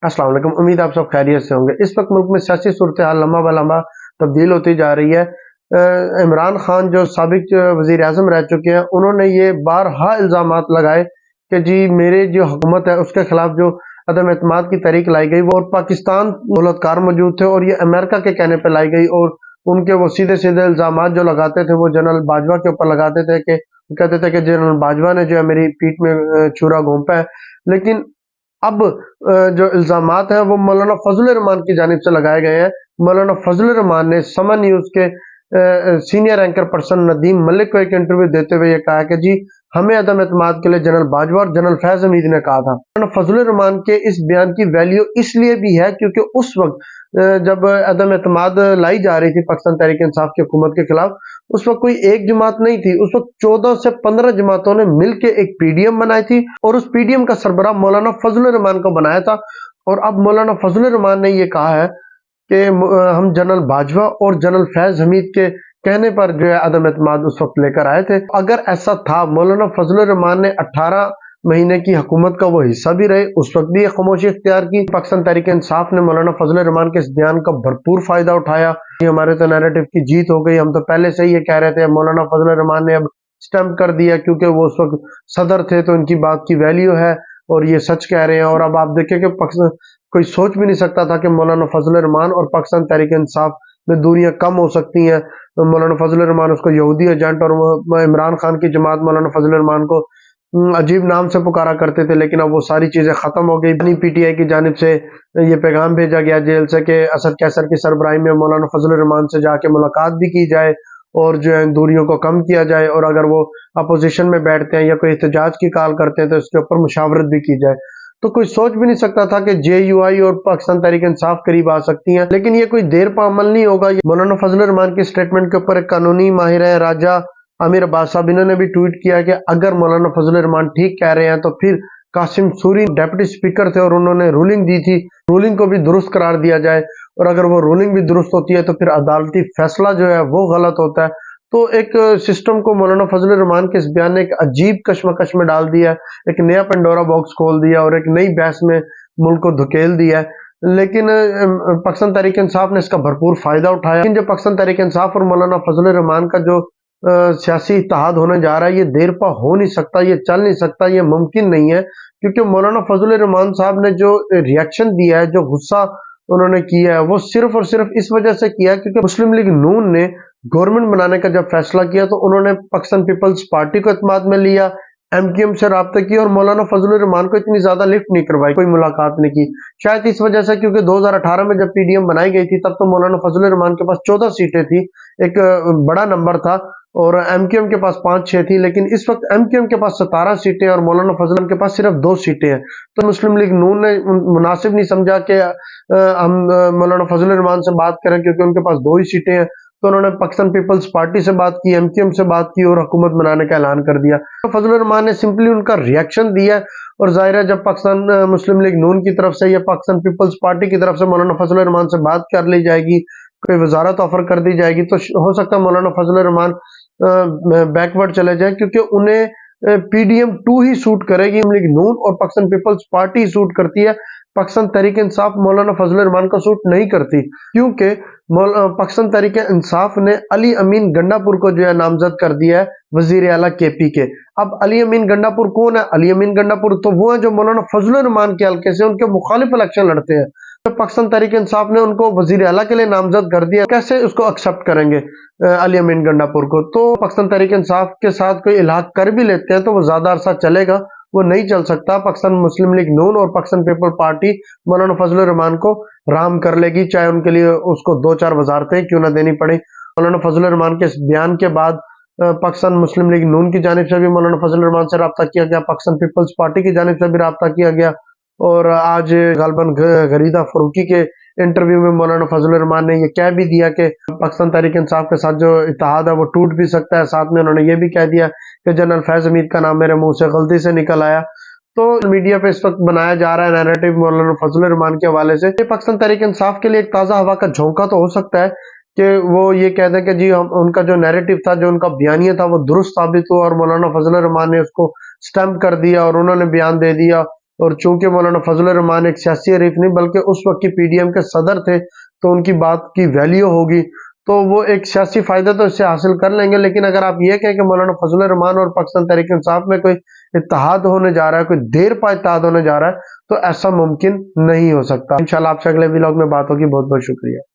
अस्सलाम वालेकुम। उम्मीद आप सब खैरियत से होंगे। इस वक्त मुल्क में सियासी सूरत हाल लम्बा ब लम्बा तब्दील होती जा रही है। इमरान खान जो साबिक वज़ीर आज़म रह चुके हैं, उन्होंने ये बारहा इल्ज़ामात लगाए कि जी मेरे जो हुकूमत है उसके खिलाफ जो अदम एतमाद की तहरीक लाई गई वो, और पाकिस्तान दौलतकार मौजूद थे और ये अमेरिका के कहने पर लाई गई, और उनके वो सीधे सीधे इल्ज़ामात जो लगाते थे वो जनरल बाजवा के ऊपर लगाते थे कि कहते थे कि जनरल बाजवा ने जो है मेरी पीठ में छुरा घोंपा है। लेकिन अब जो इल्ज़ामात हैं वो मौलाना फजल रहमान की जानिब से लगाए गए हैं। मौलाना फजल रहमान ने समा न्यूज़ के senior anchor person Nadeem Malik को एक इंटरव्यू देते हुए ये कहा कि जी हमें अदम एतमाद के लिए जनरल बाजवा और जनरल फैज हमीद ने कहा था। मौलाना फजल रहमान के इस बयान की वैल्यू इसलिए भी है क्योंकि उस वक्त जब अदम एतमाद लाई जा रही थी पाकिस्तान तहरीक इंसाफ की हुकूमत के खिलाफ, उस वक्त कोई एक जमात नहीं थी। उस वक्त 14 से 15 जमातों ने मिलकर एक पीडीएम बनाई थी और उस पीडीएम का सरबराह मौलाना फजल रहमान को बनाया था। और अब मौलाना फजल रहमान ने ये कहा है कि हम जनरल बाजवा और जनरल फैज हमीद के कहने पर जो है अदम एतमाद उस वक्त लेकर आए थे। अगर ऐसा था, मौलाना फजल रहमान ने 18 महीने की हुकूमत का वो हिस्सा भी रहे, उस वक्त भी ये खामोशी इख्तियार की। पाकिस्तान तहरीक इंसाफ ने मौलाना फजल रहमान के इस बयान का भरपूर फायदा उठाया। ये हमारे तो नैरेटिव की जीत हो गई, हम तो पहले से ही ये कह रहे थे। मौलाना फजल रहमान ने अब स्टैम्प कर दिया क्योंकि वो उस वक्त सदर थे तो उनकी बात की वैल्यू है और ये सच कह रहे हैं। और अब आप देखें कि कोई सोच भी नहीं सकता था कि मौलाना फजल रहमान और पाकिस्तान तहरीक इंसाफ में दूरियां कम हो सकती हैं। तो मौलाना फजल रहमान उसको यहूदी एजेंट और इमरान खान की जमात मौलाना फजल रहमान को अजीब नाम से पुकारा करते थे, लेकिन अब वो सारी चीजें खत्म हो गई। पीटीआई की जानिब से ये पैगाम भेजा गया जेल से कि असद कैसर की सरबराही में मौलाना फजल रहमान से जाके मुलाकात भी की जाए और जो है दूरियों को कम किया जाए, और अगर वो अपोजिशन में बैठते हैं या कोई एहतजाज की कॉल करते हैं तो इसके ऊपर मुशावरत भी की जाए। तो कोई सोच भी नहीं सकता था कि जेयूआई और पाकिस्तान तहरीक इंसाफ करीब आ सकती हैं, लेकिन ये कोई देर पर अमल नहीं होगा। मौलाना फजल रहमान की स्टेटमेंट के ऊपर एक कानूनी माहिर है राजा आमिर अब्बास साहब, इन्होंने भी ट्वीट किया कि अगर मौलाना फजल रहमान ठीक कह रहे हैं तो फिर कासिम सूरी डेप्यूटी स्पीकर थे और उन्होंने रूलिंग दी थी, रूलिंग को भी दुरुस्त करार दिया जाए, और अगर वो रूलिंग भी दुरुस्त होती है तो फिर अदालती फैसला जो है वो गलत होता है। तो एक सिस्टम को मौलाना फजल रहमान के इस बयान ने एक अजीब कश्मकश में डाल दिया, एक नया पेंडोरा बॉक्स खोल दिया और एक नई बहस में मुल्क को धकेल दिया है। लेकिन पाकिस्तान तहरीक इंसाफ ने इसका भरपूर फायदा उठाया। लेकिन जो पाकिस्तान तहरीक इंसाफ और मौलाना फजल रहमान का जो सियासी इत्तेहाद होने जा रहा है, ये देर पा हो नहीं सकता, ये चल नहीं सकता, ये मुमकिन नहीं है। क्योंकि मौलाना फजल रहमान साहब ने जो रिएक्शन दिया है, जो गुस्सा उन्होंने किया है, वो सिर्फ और सिर्फ इस वजह से किया क्योंकि मुस्लिम लीग नून ने गवर्नमेंट बनाने का जब फैसला किया तो उन्होंने पाकिस्तान पीपल्स पार्टी को इत्मीनान में लिया, एमक्यूएम से राब्ता किया और मौलाना फजल रहमान को इतनी ज्यादा लिफ्ट नहीं करवाई, कोई मुलाकात नहीं की। शायद इस वजह से क्योंकि 2018 में जब पीडीएम बनाई गई थी तब तो मौलाना फजल रहमान के पास 14 सीटें थी, एक बड़ा नंबर था, और एमक्यूएम के पास 5-6 थी। लेकिन इस वक्त एमक्यूएम के पास 17 सीटें और मौलाना फजल के पास सिर्फ 2 सीटें हैं। तो मुस्लिम लीग नून ने मुनासिब नहीं समझा कि हम मौलाना फजल रहमान से बात करें क्योंकि उनके पास 2 ही सीटें हैं। तो उन्होंने पाकिस्तान पीपल्स पार्टी से बात की, एमक्यूएम से बात की और हुकूमत बनाने का ऐलान कर दिया। तो फजल रहमान ने सिंपली उनका रिएक्शन दिया, और जाहिर है जब पाकिस्तान मुस्लिम लीग नून की तरफ से या पाकिस्तान पीपल्स पार्टी की तरफ से मौलाना फजल रहमान से बात कर ली जाएगी, कोई वजारत ऑफर कर दी जाएगी, तो हो सकता है मौलाना फजल रहमान बैकवर्ड चले जाए क्योंकि उन्हें पीडीएम 2 ही सूट करेगी। लीग नून और पाकिस्तान पीपल्स पार्टी सूट करती है, पाकिस्तान तहरीक इंसाफ मौलाना फजल रहमान को सूट नहीं करती, क्योंकि पाकिस्तान तहरीक इंसाफ ने अली अमीन गंडापुर को जो है नामजद कर दिया है वजीर आला केपी के। अब अली अमीन गंडापुर कौन है? अली अमीन गंडापुर तो वो है जो मौलाना फजल रहमान के हल्के से उनके मुखालिफ इलेक्शन लड़ते हैं। तो पाकिस्तान तहरीक इंसाफ ने उनको वजीर आला के लिए नामजद कर दिया, कैसे उसको एक्सेप्ट करेंगे अली अमीन गंडापुर को? तो पाकिस्तान तहरीक इंसाफ के साथ कोई इलाक कर भी लेते हैं तो वो ज्यादा अरसा चलेगा, वो नहीं चल सकता। पाकिस्तान मुस्लिम लीग नून और पाकिस्तान पीपल पार्टी मौलाना फजल रहमान को राम कर लेगी, चाहे उनके लिए उसको 2-4 वजारतें क्यों ना देनी पड़े। मौलाना फजल रहमान के इस बयान के बाद पाकिस्तान मुस्लिम लीग नून की जानिब से भी मौलाना फजल रहमान से रब्ता किया गया, पाकिस्तान पीपल्स पार्टी की जानिब से भी रब्ता किया गया, और आज गालबन गरीदा फरूकी के इंटरव्यू में मौलाना फजल रहमान ने ये कह भी दिया कि पाकिस्तान तहरीक इंसाफ के साथ जो इत्तेहाद है वो टूट भी सकता है। साथ में उन्होंने ये भी कह दिया कि जनरल फैज हमीद का नाम मेरे मुंह से गलती से निकल आया। तो मीडिया पे इस वक्त बनाया जा रहा है नैरेटिव मौलाना फजल रहमान के हवाले से। पाकिस्तान तहरीक इंसाफ के लिए एक ताज़ा हवा का झोंका तो हो सकता है कि वो ये कह दें कि जी हम उनका जो नैरेटिव था, जो उनका बयानिया था वो दुरुस्त साबित हुआ और मौलाना फजल रहमान ने उसको स्टैम्प कर दिया और उन्होंने बयान दे दिया اور چونکہ مولانا فضل الرحمان ایک سیاسی حریف نہیں بلکہ اس وقت کی پی ڈی ایم کے صدر تھے تو ان کی بات کی ویلیو ہوگی، تو وہ ایک سیاسی فائدہ تو اس سے حاصل کر لیں گے. لیکن اگر آپ یہ کہیں کہ مولانا فضل الرحمان اور پاکستان تحریک انصاف میں کوئی اتحاد ہونے جا رہا ہے، کوئی دیر پا اتحاد ہونے جا رہا ہے، تو ایسا ممکن نہیں ہو سکتا. انشاءاللہ آپ سے اگلے ولاگ میں بات ہوگی. بہت بہت شکریہ.